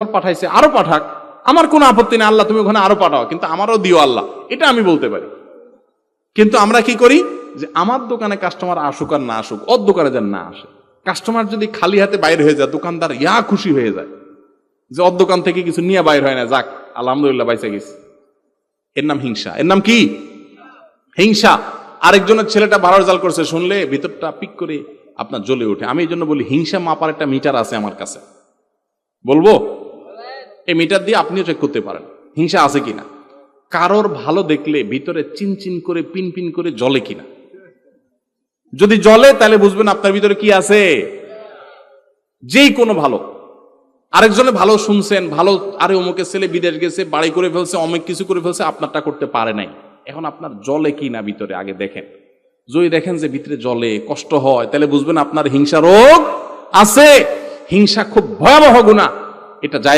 পাঠাইছে, আরো পাঠাক, আমার কোনো আপত্তি নেই, আল্লাহ তুমি ওখানে আরো পাঠাও, কিন্তু আমারও দিও আল্লাহ, এটা আমি বলতে পারি। কিন্তু আমরা কি করি যে আমার দোকানে কাস্টমার আসুক আর না আসুক, ওর দোকানে যেন না আসে। কাস্টমার যদি খালি হাতে বাইরে হয়ে যায়, দোকানদার খুশি হয়ে যায় যে ওর দোকান থেকে কিছু নিয়ে বাইর হয় না, যাক আলহামদুলিল্লাহ বাইসে গেছে। এর নাম হিংসা। এর নাম কি? হিংসা। আরেকজনের ছেলেটা ভালো রেজাল্ট করছে শুনলে ভিতরটা পিক করে আপনার জ্বলে ওঠে। আমি এই জন্য বলি, হিংসা মাপার একটা মিটার আছে আমার কাছে, বলবো? এই মিটার দিয়ে আপনিও চেক করতে পারেন হিংসা আছে কিনা। কারোর ভালো দেখলে ভিতরে চিনচিন করে পিন করে জ্বলে কিনা। যদি জ্বলে তাহলে বুঝবেন আপনার ভিতরে কি আছে। যেই কোনো ভালো, আরেকজনে ভালো শুনছেন, ভালো, আরে অমুকের ছেলে বিদেশ গেছে, বাড়ি করে ফেলছে, অনেক কিছু করে ফেলছে, আপনারটা করতে পারে নাই। এখন আপনার জ্বলে কিনা ভিতরে আগে দেখেন। যদি দেখেন যে ভিতরে জ্বলে, কষ্ট হয়, তাহলে বুঝবেন আপনার হিংসা রোগ আছে। হিংসা খুব ভয়াবহ গুনাহ, এটা যায়